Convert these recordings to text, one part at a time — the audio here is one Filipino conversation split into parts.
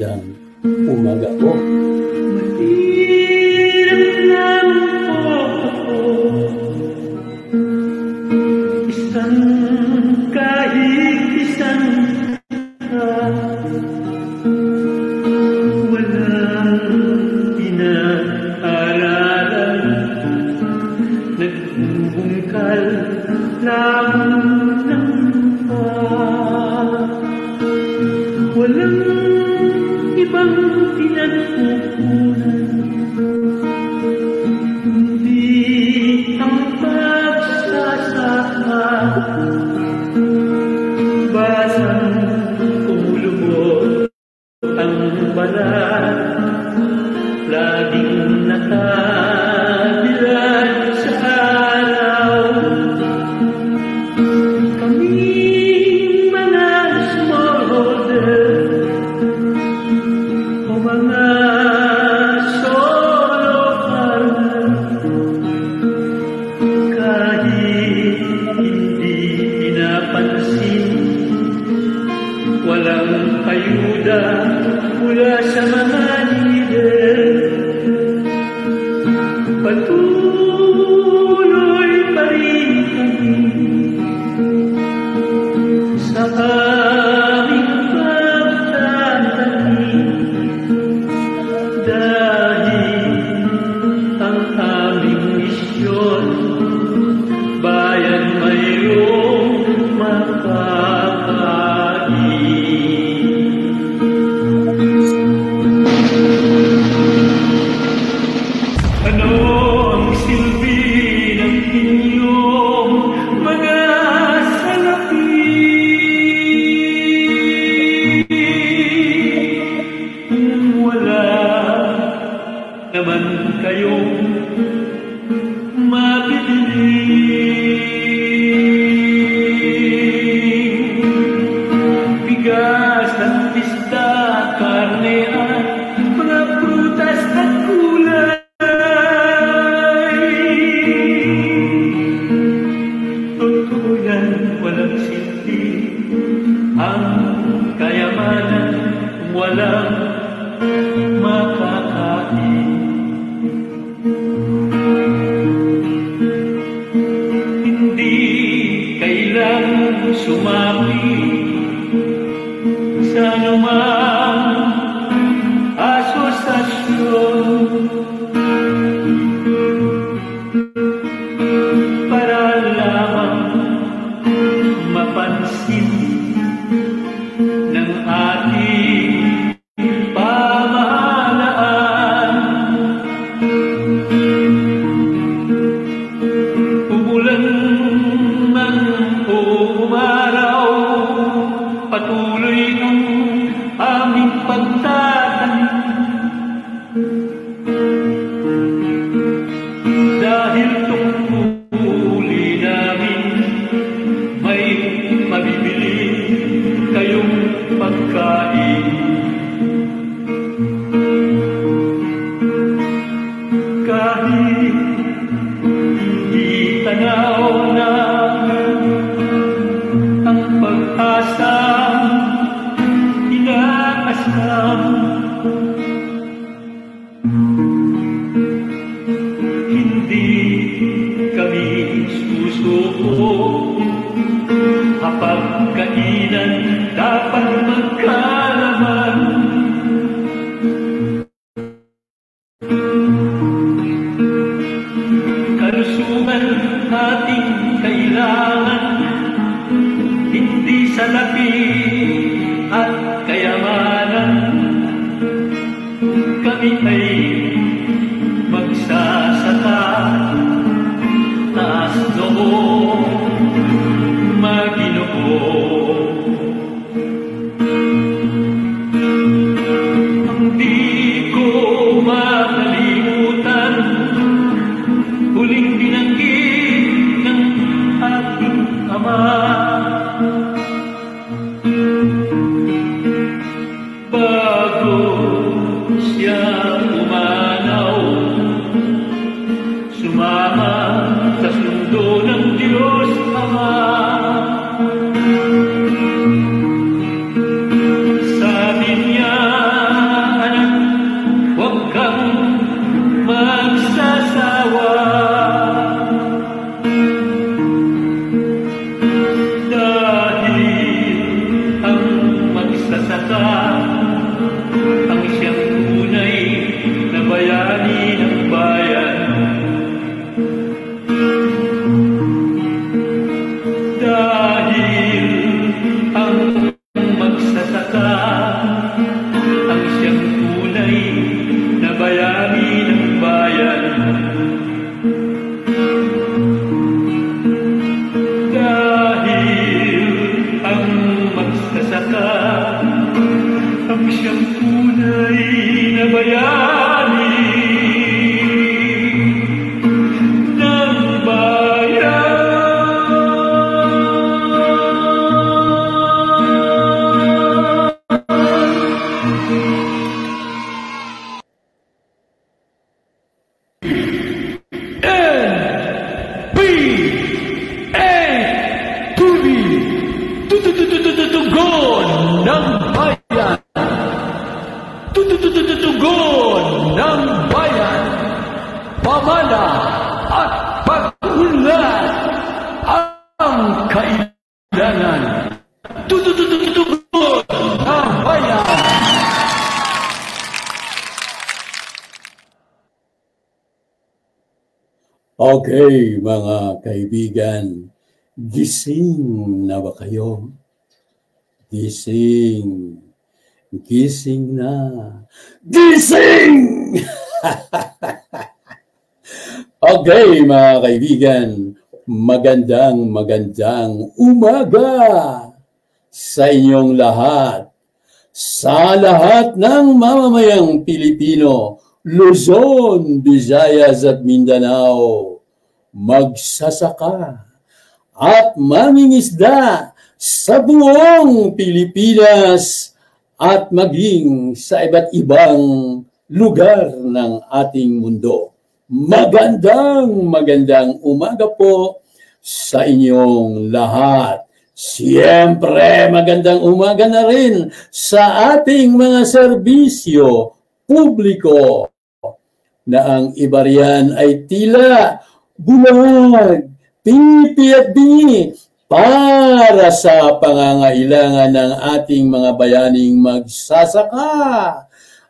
magandang umaga po. Sabi niya Tugon ng bayan. Tugon ng bayan. Pamana at pag-unlad ang kailangan. Tugon ng bayan. Okay, mga kaibigan, gising na ba kayo? Gising. Gising na. Gising! Okay, mga kaibigan, magandang umaga sa inyong lahat. Sa lahat ng mamamayang Pilipino, Luzon, Visayas at Mindanao, magsasaka at mangingisda sa buong Pilipinas at maging sa iba't ibang lugar ng ating mundo. Magandang umaga po sa inyong lahat. Siyempre, magandang umaga na rin sa ating mga serbisyo publiko na ang iba riyan ay tila bulag, pipi at bingi para sa pangangailangan ng ating mga bayaning magsasaka,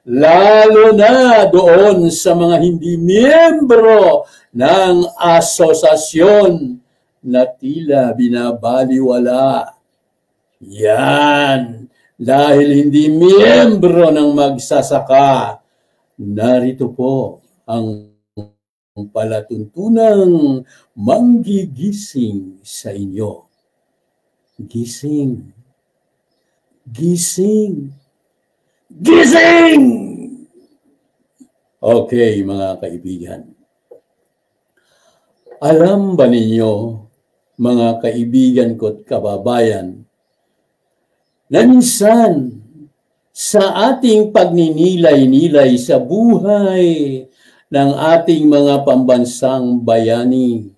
lalo na doon sa mga hindi miyembro ng asosasyon na tila binabaliwala. Yan, dahil hindi miyembro ng magsasaka, narito po ang palatuntunang manggigising sa inyo. Gising. Gising. Gising! Okay, mga kaibigan. Alam ba ninyo, mga kaibigan ko at kababayan, na minsan sa ating pagninilay-nilay sa buhay ng ating mga pambansang bayani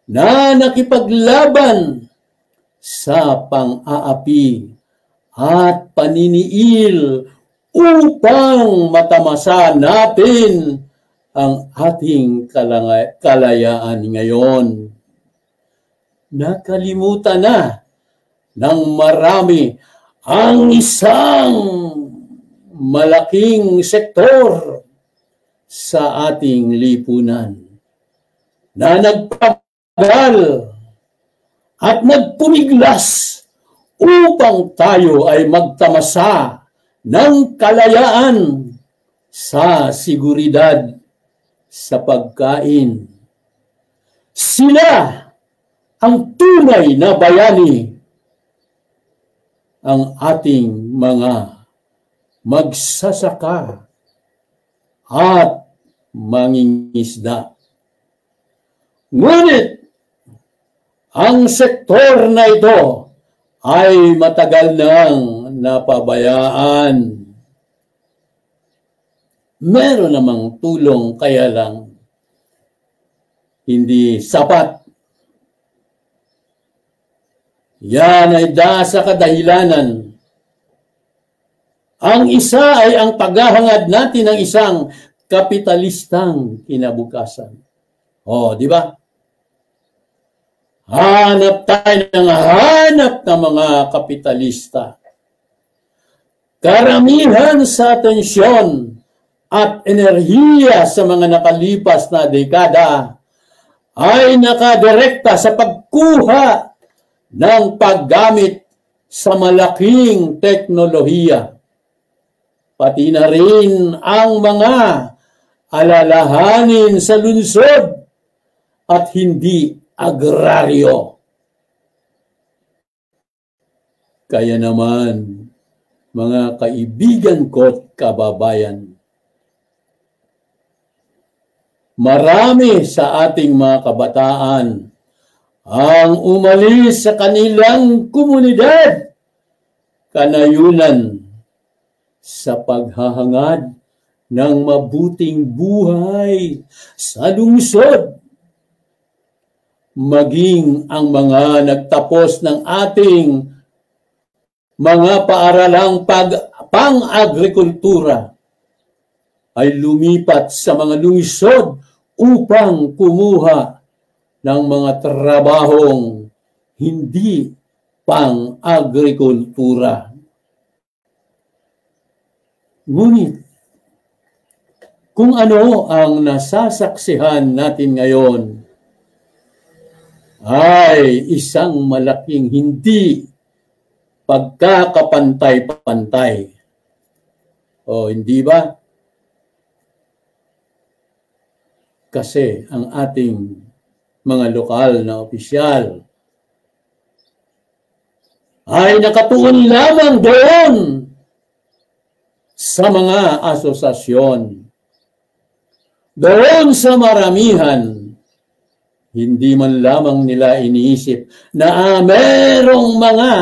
na nakipaglaban sa pang-aapi at paniniil upang matamasa natin ang ating kalayaan ngayon. Nakalimutan na ng marami ang isang malaking sektor sa ating lipunan na nagpagal at nagpumiglas upang tayo ay magtamasa ng kalayaan sa seguridad sa pagkain. Sila ang tunay na bayani, ang ating mga magsasaka at mangingisda. Ngunit, ang sektor na ito ay matagal nang napabayaan. Meron namang tulong, kaya lang hindi sapat. Yan ay sa kadahilanan. Ang isa ay ang paghahangad natin ng isang kapitalistang kinabukasan. Oh, di ba? Hanap tayo ng mga kapitalista. Karamihan sa atensyon at enerhiya sa mga nakalipas na dekada ay nakadirekta sa pagkuha ng paggamit sa malaking teknolohiya. Pati na rin ang mga alalahanin sa lungsod at hindi agraryo. Kaya naman, mga kaibigan ko at kababayan, marami sa ating mga kabataan ang umalis sa kanilang komunidad, kanayunan sa paghahangad ng mabuting buhay sa lungsod. maging ang mga nagtapos ng ating mga paaralang pang-agrikultura ay lumipat sa mga lungsod upang kumuha ng mga trabahong hindi pang-agrikultura. Ngunit, kung ano ang nasasaksihan natin ngayon ay isang malaking hindi pagkakapantay-pantay. O hindi ba? Kasi ang ating mga lokal na opisyal ay nakatuon lamang doon sa mga asosasyon. Doon sa maramihan, hindi man lamang nila iniisip na merong mga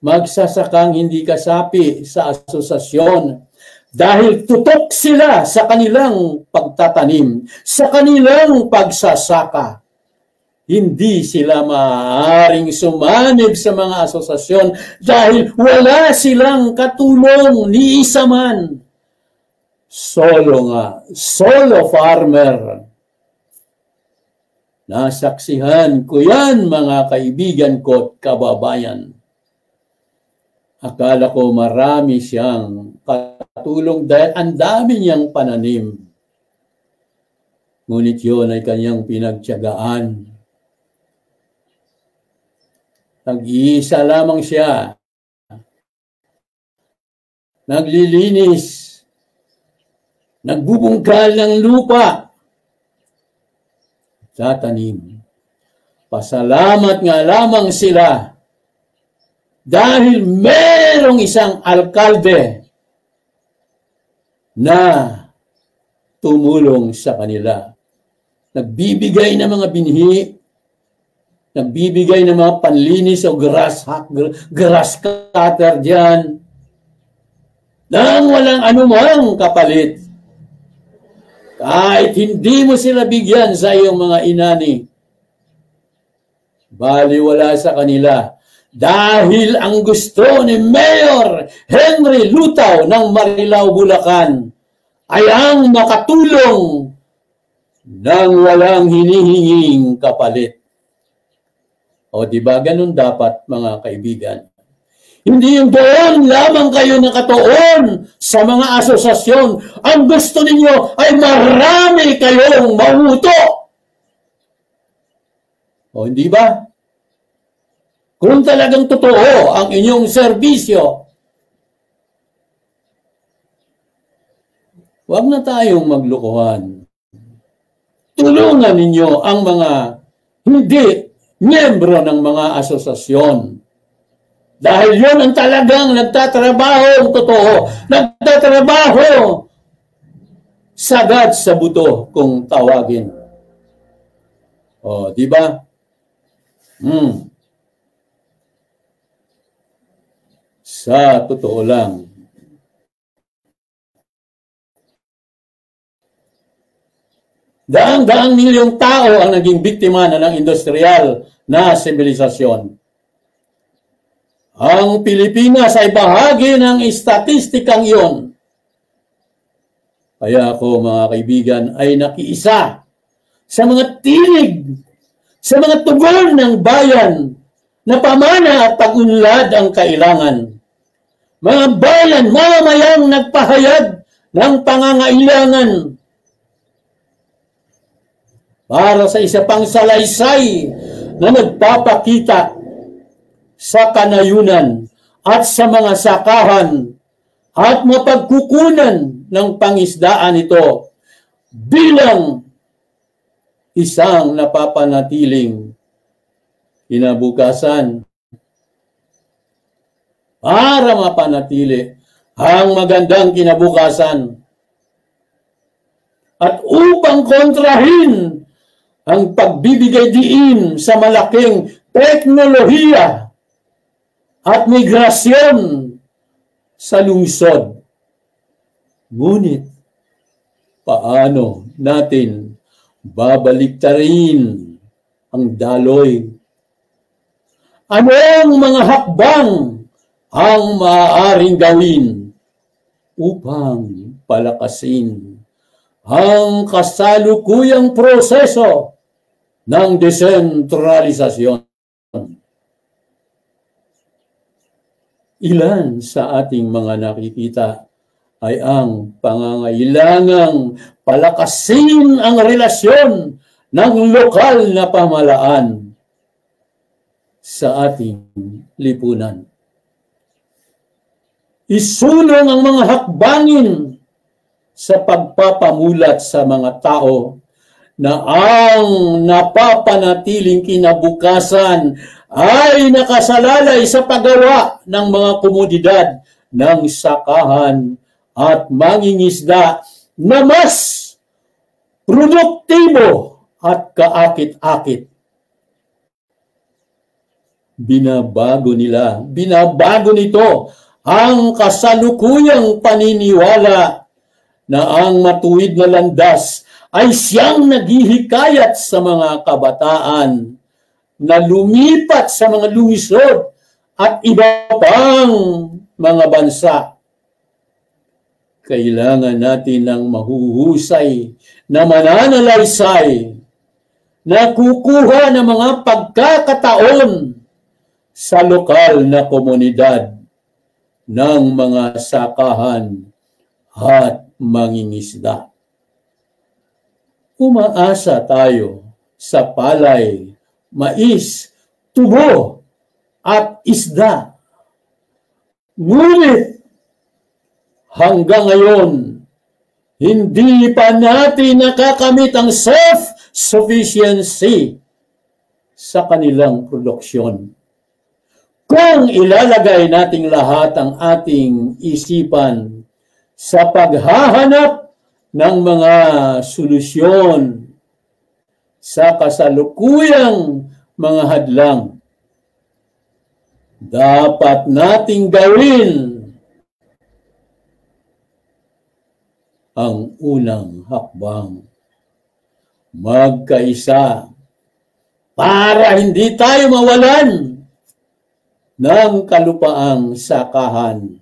magsasakang hindi kasapi sa asosasyon dahil tutok sila sa kanilang pagtatanim, sa kanilang pagsasaka. Hindi sila maaaring sumanib sa mga asosasyon dahil wala silang katulong ni isa man. Solo farmer. Nasaksihan ko yan, mga kaibigan ko at kababayan. Akala ko marami siyang katulong dahil ang dami niyang pananim. Ngunit yun ay kanyang pinagtiyagaan. Nag-iisa lamang siya. Naglilinis. Nagbubungkal ng lupa. Tatanim. Pasalamat nga lamang sila dahil merong isang alkalde na tumulong sa kanila. Nagbibigay ng mga binhi, nagbibigay ng mga panlinis o grass cutter dyan, nang walang anumang kapalit. Kahit hindi mo sila bigyan sa iyong mga inani, baliwala sa kanila. Dahil ang gusto ni Mayor Henry Lutaw ng Marilao, Bulacan ay ang makatulong nang walang hinihinging kapalit. O diba ganun dapat, mga kaibigan? Hindi yung doon lamang kayo nakatuon sa mga asosasyon. Ang gusto ninyo ay marami kayong mauto. O hindi ba? Kung talagang totoo ang inyong serbisyo, huwag na tayong maglokohan. Tulungan ninyo ang mga hindi miyembro ng mga asosasyon. Dahil yun ang talagang nagtatrabaho ang totoo. Nagtatrabaho sagad sa buto kung tawagin. O, di ba? Sa totoo lang, daang-daang milyong tao ang naging biktima na ng industrial na sibilisasyon. Ang Pilipinas ay bahagi ng statistikang iyon. Kaya ako, mga kaibigan, ay nakiisa sa mga tinig, sa mga tugon ng bayan na pamana at pag-unlad ang kailangan. Mga bayan, mamamayang nagpahayag ng pangangailangan para sa isa pang salaysay na nagpapakita sa kanayunan at sa mga sakahan at mapagkukunan ng pangisdaan ito bilang isang napapanatiling kinabukasan para mapanatili ang magandang kinabukasan at upang kontrahin ang pagbibigay diin sa malaking teknolohiya at migrasyon sa lungsod. Ngunit, paano natin babaliktarin ang daloy. Anong mga hakbang ang maaaring gawin upang palakasin ang kasalukuyang proseso ng desentralisasyon? Ilan sa ating mga nakikita ay ang pangangailangang palakasin ang relasyon ng lokal na pamahalaan sa ating lipunan. Isulong ang mga hakbangin sa pagpapamulat sa mga tao na ang napapanatiling kinabukasan ay nakasalalay sa paggawa ng mga komodidad ng sakahan at mangingisda na mas produktibo at kaakit-akit. Binabago nito ang kasalukuyang paniniwala na ang matuwid na landas ay siyang naghihikayat sa mga kabataan na lumipat sa mga lungsod at iba pang mga bansa. Kailangan natin ng mahuhusay na mananalaysay na kukuha ng mga pagkakataon sa lokal na komunidad ng mga sakahan at mangingisda. Umaasa tayo sa palay, mais, tubo at isda. Ngunit hanggang ngayon, hindi pa natin nakakamit ang self-sufficiency sa kanilang produksyon. Kung ilalagay nating lahat ang ating isipan sa paghahanap ng mga solusyon sa kasalukuyang mga hadlang, dapat nating gawin ang unang hakbang. Magkaisa para hindi tayo mawalan ng kalupaang sakahan.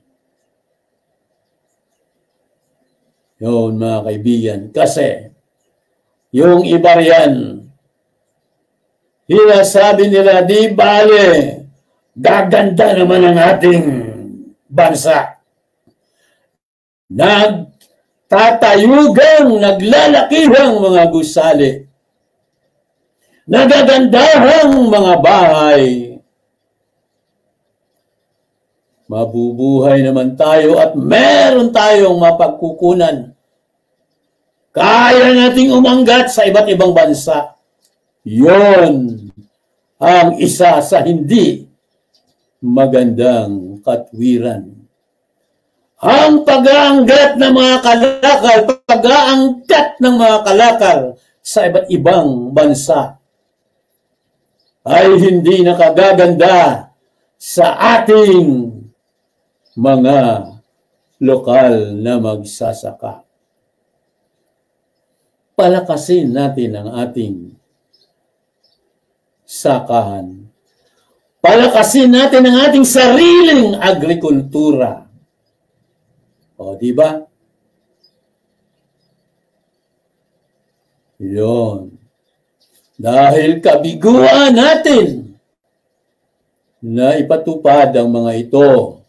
Yun mga kaibigan, kasi yung iba riyan, sinasabi nila, di bale, gaganda naman ang ating bansa. Nagtatayugang, naglalakihang mga gusali. Nagagandahang mga bahay. Mabubuhay naman tayo at meron tayong mapagkukunan. Kaya nating umanggat sa iba't ibang bansa. Yon ang isa sa hindi magandang katwiran. Ang pag-aangkat ng mga kalakal, pag-aangkat ng mga kalakal sa iba't ibang bansa ay hindi nakagaganda sa ating mga lokal na magsasaka. Palakasin natin ang ating sakahan. Palakasin natin ang ating sariling agrikultura. O, di ba? Yun. Dahil kabiguan natin na ipatupad ang mga ito.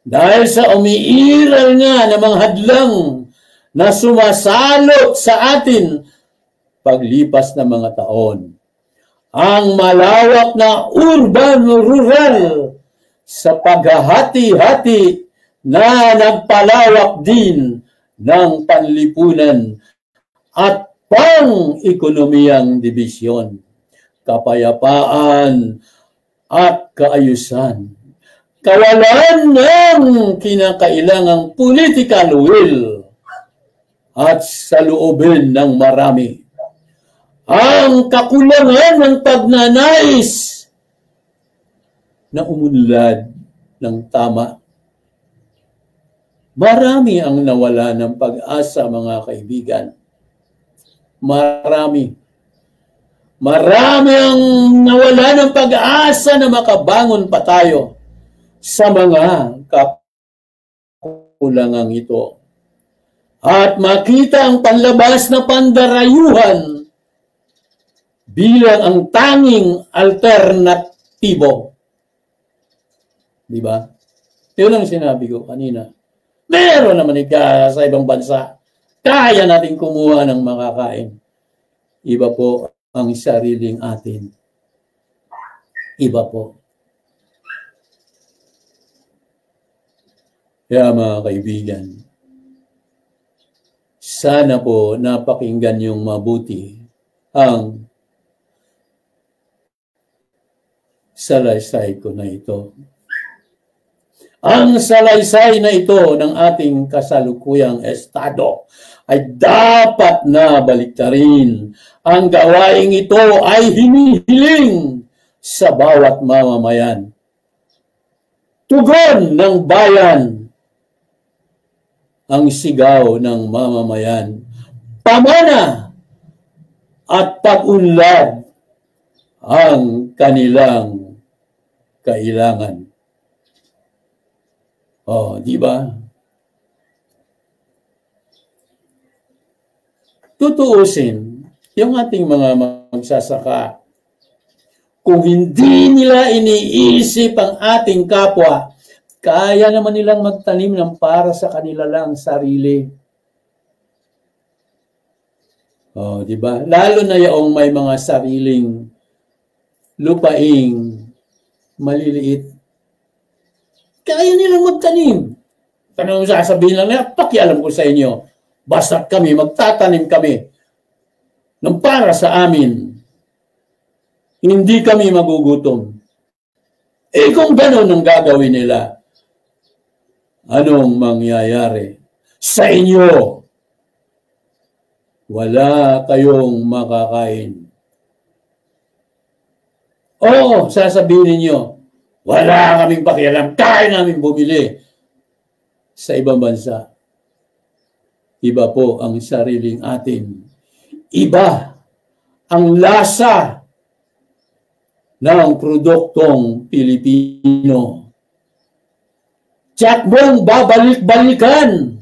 Dahil sa umiiral nga ng mga hadlang na sumasalot sa atin paglipas ng mga taon. Ang malawak na urban-rural sa paghahati-hati na nagpalawak din ng panlipunan at pang-ekonomiyang dibisyon, kapayapaan at kaayusan. Kawalan ng kinakailangang political will at sa loobin ng marami. Ang kakulangan ng pagnanais na umunlad ng tama. Marami ang nawala ng pag-asa, mga kaibigan. Marami. Marami ang nawala ng pag-asa na makabangon pa tayo sa mga kakulangang ito. At makita ang panlabas na pandarayuhan bilang ang tanging alternatibo. Di ba? Yun ang sinabi ko kanina. Meron naman sa ibang bansa. Kaya natin kumuha ng makakain. Iba po ang sariling atin. Iba po. Kaya mga kaibigan, sana po napakinggan yung mabuti ang salaysay ko na ito. Ang salaysay na ito ng ating kasalukuyang estado ay dapat na baliktarin. Ang gawaing ito ay hinihiling sa bawat mamamayan. Tugon ng bayan ang sigaw ng mamamayan. Pamana at pag-unlad ang kanilang kailangan. Oh, di ba? Tutuusin yung ating mga magsasaka. Kung hindi nila iniisip ang ating kapwa, kaya naman nilang magtanim ng para sa kanila lang sarili. Oh, di ba? Lalo na yung may mga sariling lupaing maliliit. Kaya nilang magtanim. Tanong sasabihin lang nila, pakialam ko sa inyo. Basta kami, magtatanim kami ng para sa amin. Hindi kami magugutom. Eh kung gano'n ang gagawin nila, anong mangyayari sa inyo? Wala kayong makakain. Oo, sasabihin niyo, wala kaming pakialam, kaya namin bumili sa ibang bansa. Iba po ang sariling atin. Iba ang lasa ng produktong Pilipino. Tiyak mong babalik-balikan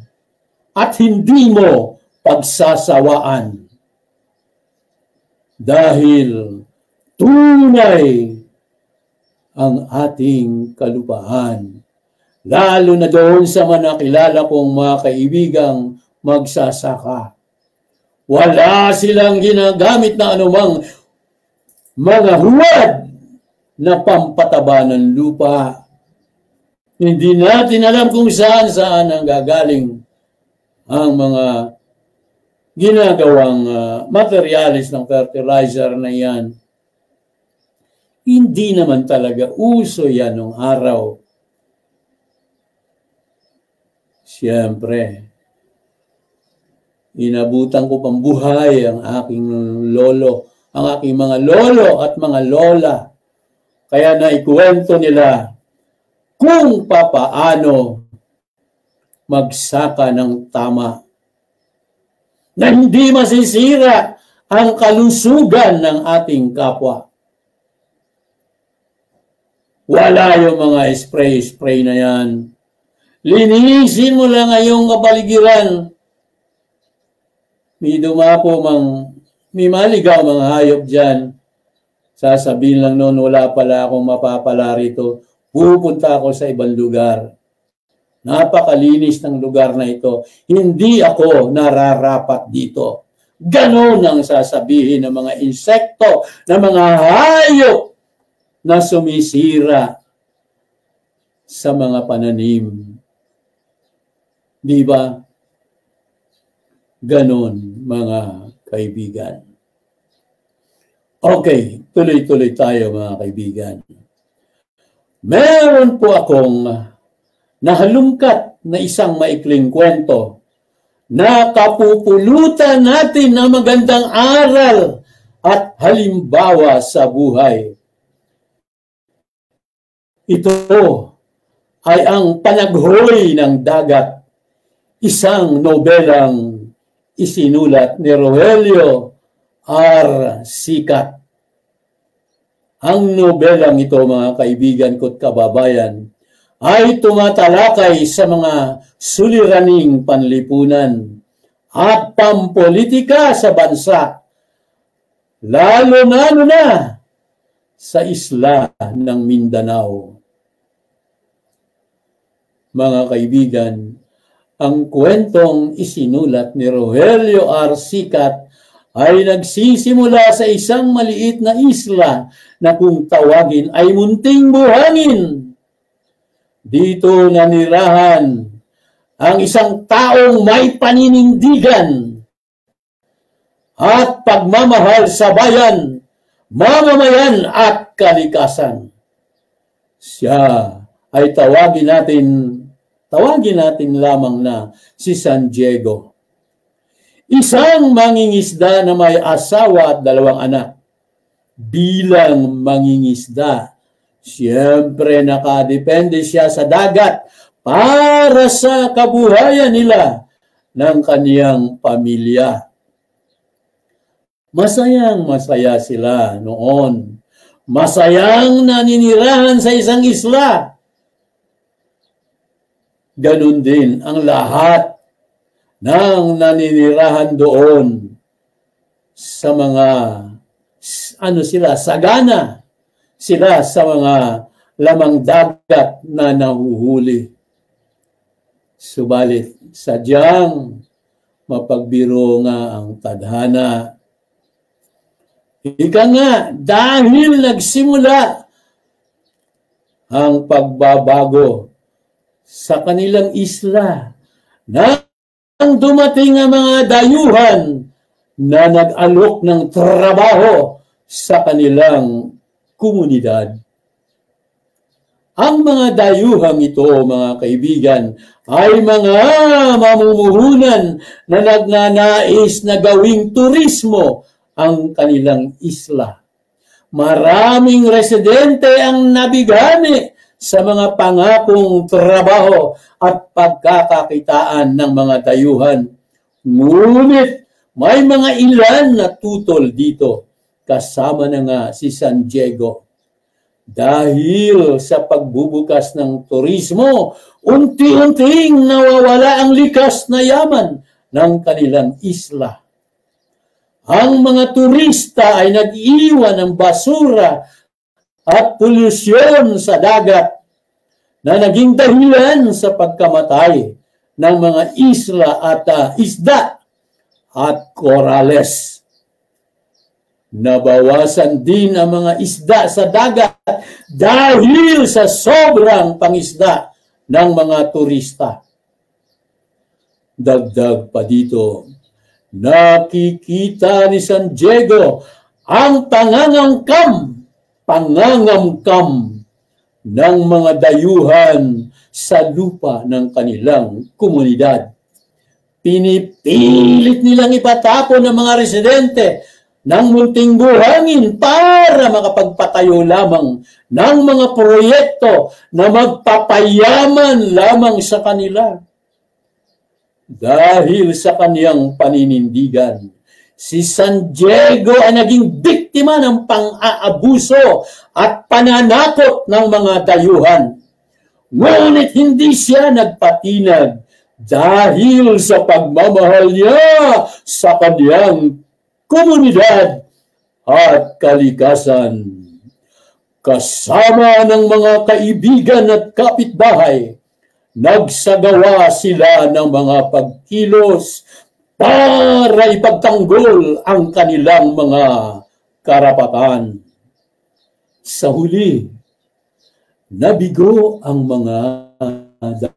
at hindi mo pagsasawaan. Dahil tunay ang ating kalupaan. Lalo na doon sa mga nakilala kong mga kaibigang magsasaka. Wala silang ginagamit na anumang mga huwad na pampataba ng lupa. Hindi natin alam kung saan ang gagaling ang mga ginagawang materialis ng fertilizer na yan. Hindi naman talaga uso yan nung araw. Siyempre, inabutan ko pang buhay ang aking lolo, ang aking mga lolo at mga lola. Kaya naikwento nila kung papaano magsaka ng tama na hindi masisira ang kalusugan ng ating kapwa. Wala yung mga spray na yan. Linisin mo lang ngayong kapaligiran. May dumapo may maligaw mga hayop dyan. Sasabihin lang noon, wala pala akong mapapala rito. Pupunta ako sa ibang lugar. Napakalinis ng lugar na ito. Hindi ako nararapat dito. Ganon ang sasabihin ng mga insekto, ng mga hayop na sumisira sa mga pananim. Di ba? Ganon, mga kaibigan. Okay, tuloy-tuloy tayo mga kaibigan. Meron po akong nahalungkat na isang maikling kwento na kapupulutan natin ng magandang aral at halimbawa sa buhay. Ito ay ang Panaghoy ng Dagat, isang nobelang isinulat ni Rogelio R. Sikat. Ang nobelang ito, mga kaibigan ko at kababayan, ay tumatalakay sa mga suliraning panlipunan at pampolitika sa bansa, lalo na sa isla ng Mindanao. Mga kaibigan, ang kwentong isinulat ni Rogelio R. Sicat ay nagsisimula sa isang maliit na isla na kung tawagin ay Munting Buhangin. Dito nanirahan ang isang taong may paninindigan at pagmamahal sa bayan, mamamayan at kalikasan. Siya ay tawagin natin lamang na si San Diego. Isang mangingisda na may asawa at 2 anak. Bilang mangingisda, siyempre nakadepende siya sa dagat para sa kabuhayan nila ng kaniyang pamilya. Masayang-masaya sila noon. Masayang naninirahan sa isang isla. Ganun din ang lahat ng naninirahan doon sa mga sagana sila sa mga lamang dagat na nahuhuli. Subalit sadyang mapagbiro nga ang tadhana. Ika nga, dahil nagsimula ang pagbabago sa kanilang isla, nang dumating ang mga dayuhan na nag-alok ng trabaho sa kanilang komunidad. Ang mga dayuhang ito, mga kaibigan, ay mga mamumuhunan na nagnanais na gawing turismo ang kanilang isla. Maraming residente ang nabigani sa mga pangakong trabaho at pagkakakitaan ng mga dayuhan. Ngunit may mga ilan na tutol dito, kasama na nga si San Diego. Dahil sa pagbubukas ng turismo, unti-unting nawawala ang likas na yaman ng kanilang isla. Ang mga turista ay nag-iwan ng basura at polusyon sa dagat na naging dahilan sa pagkamatay ng mga isla at isda at korales. Nabawasan din ang mga isda sa dagat dahil sa sobrang pangisda ng mga turista. Dagdag pa dito, nakikita ni San Diego ang pangangamkam ng mga dayuhan sa lupa ng kanilang komunidad. Pinipilit nilang ipatapon ng mga residente ng Munting Buhangin para makapagpatayo lamang ng mga proyekto na magpapayaman lamang sa kanila. Dahil sa kaniyang paninindigan, si San Diego ay naging biktima ng pang-aabuso at pananakot ng mga dayuhan. Ngunit hindi siya nagpatinag dahil sa pagmamahal niya sa kaniyang komunidad at kalikasan. Kasama ng mga kaibigan at kapitbahay, nagsagawa sila ng mga pagkilos para ipagtanggol ang kanilang mga karapatan. Sa huli, nabigo ang mga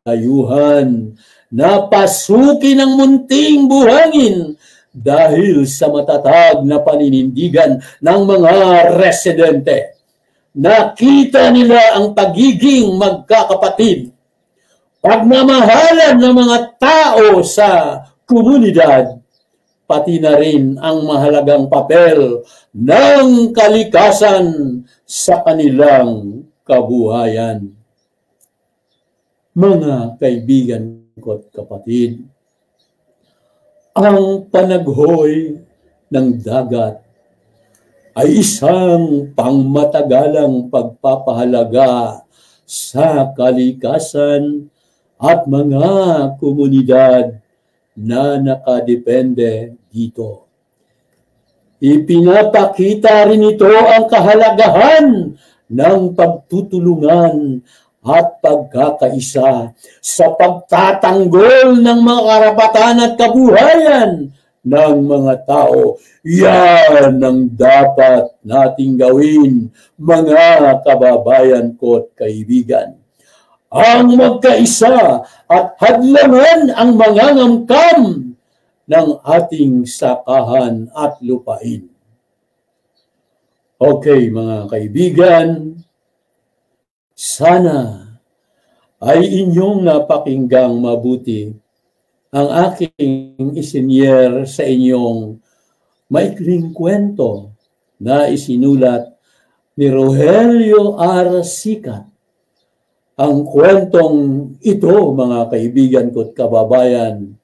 dayuhan na pasukin ang Munting Buhangin dahil sa matatag na paninindigan ng mga residente. Nakita nila ang pagiging magkakapatid, pagmamahalan ng mga tao sa komunidad, pati na rin ang mahalagang papel ng kalikasan sa kanilang kabuhayan. Mga kaibigan ko at kapatid, ang panaghoy ng dagat ay isang pangmatagalang pagpapahalaga sa kalikasan at mga komunidad na nakadepende dito. Ipinapakita rin ito ang kahalagahan ng pagtutulungan at pagkakaisa sa pagtatanggol ng mga karapatan at kabuhayan ng mga tao. Yan ang dapat nating gawin, mga kababayan ko at kaibigan. Ang magkaisa at hadlangan ang mga ngangkam ng ating sakahan at lupain. Okay, mga kaibigan, sana ay inyong napakinggang mabuti ang aking isinyer sa inyong maikling kwento na isinulat ni Rogelio R. Sicat. Ang kwentong ito, mga kaibigan ko at kababayan,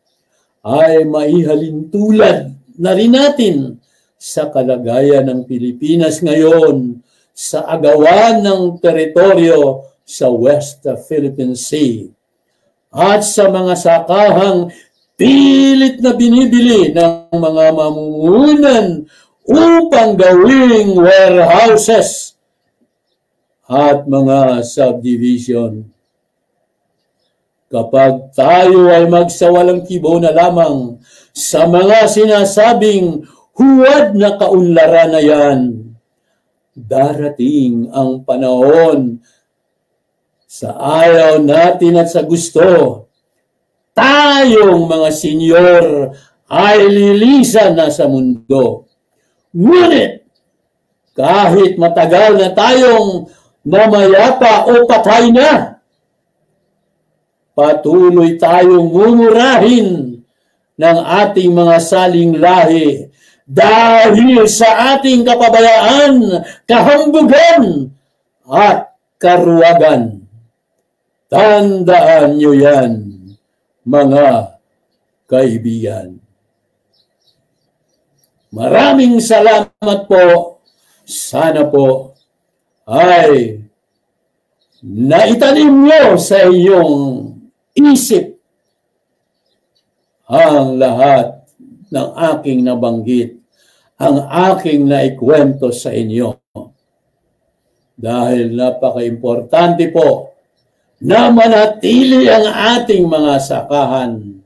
ay maihalintulad na rin natin sa kalagayan ng Pilipinas ngayon sa agawan ng teritoryo sa West Philippine Sea at sa mga sakahang pilit na binibili ng mga mamumuhunan upang gawing warehouses at mga subdivision. Kapag tayo ay magsawalang kibo na lamang sa mga sinasabing huwad na kaunlaran na yan, darating ang panahon sa ayaw natin at sa gusto, tayong mga senyor ay lilisan na sa mundo. Ngunit, kahit matagal na tayong namayapa o patay na, patuloy tayong mumurahin ng ating mga saling lahi dahil sa ating kapabayaan, kahambugan at karuwagan. Tandaan nyo yan, mga kaibigan. Maraming salamat po. Sana po ay naitanim nyo sa inyong isip ang lahat ng aking nabanggit, ang aking naikwento sa inyo. Dahil napaka-importante po na manatili ang ating mga sakahan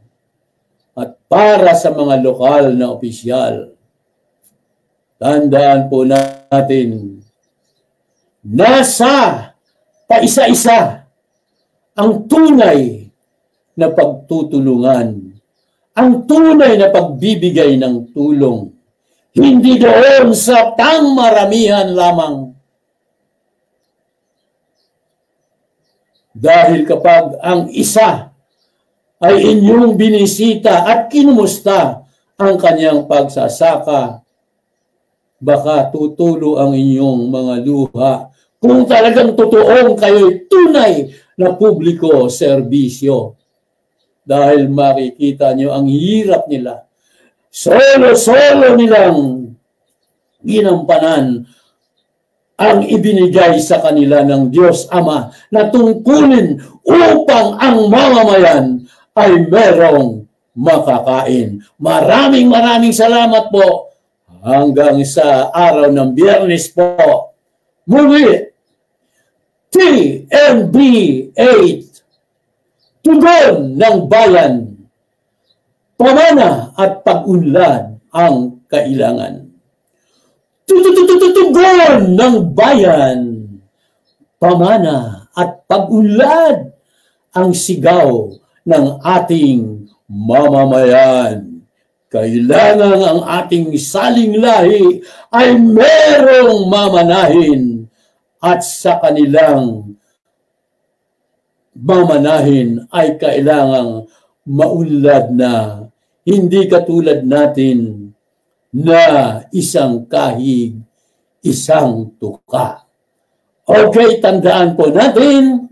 at para sa mga lokal na opisyal. Tandaan po natin, nasa paisa-isa ang tunay na pagtutulungan, ang tunay na pagbibigay ng tulong, hindi doon sa pangmaramihan lamang. Dahil kapag ang isa ay inyong binisita at kinumusta ang kanyang pagsasaka, baka tutulo ang inyong mga luha kung talagang totoong kayo'y tunay na publiko serbisyo. Dahil makikita nyo ang hirap nila. Solo-solo nilang ginampanan ang ibinigay sa kanila ng Diyos Ama na tungkulin upang ang mamamayan ay merong makakain. Maraming salamat po. Hanggang sa araw ng Biyernes po. Muli, TNB 8, tugon ng bayan, pamana at pag-unlad ang kailangan. Tugon ng bayan, pamana at pag-unlad ang sigaw ng ating mamamayan. Kailangan ang ating saling lahi ay merong mamanahin at sa kanilang mamanahin ay kailangang maunlad na, hindi katulad natin na isang kahig, isang tuka. Okay, tandaan po natin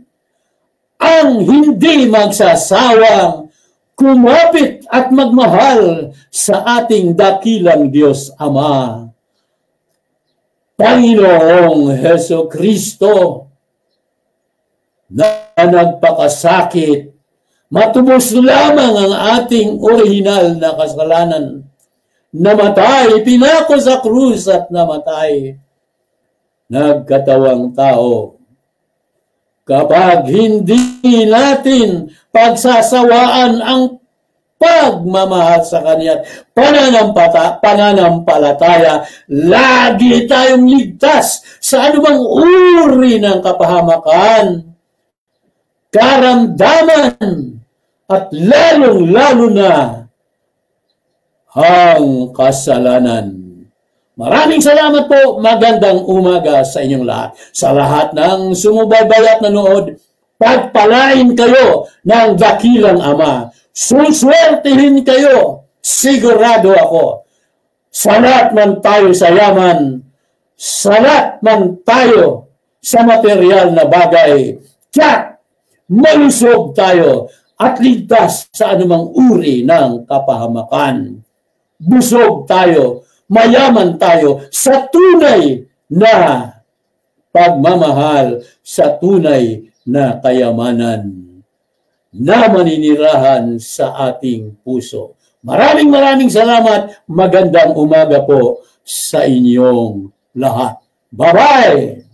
ang hindi magsasawang kumapit at magmahal sa ating dakilang Diyos Ama. Panginoong Heso Kristo na nagpakasakit, matubos lamang ang ating orihinal na kasalanan, namatay, pinako sa krus at namatay, nagkatawang tao. Kapag hindi natin pagsasawaan ang pagmamahal sa Kanya, pananampalataya, lagi tayong ligtas sa anumang uri ng kapahamakan, karamdaman, at lalong-lalo na ang kasalanan. Maraming salamat po. Magandang umaga sa inyong lahat. Sa lahat ng sumubaybay at nanood, pagpalain kayo ng dakilang Ama. Suswertihin kayo, sigurado ako. Salat man tayo sa yaman, salat man tayo sa material na bagay, tiyak, malusog tayo at ligtas sa anumang uri ng kapahamakan. Busog tayo, mayaman tayo sa tunay na pagmamahal, sa tunay na kayamanan na maninirahan sa ating puso. Maraming salamat. Magandang umaga po sa inyong lahat. Bye-bye!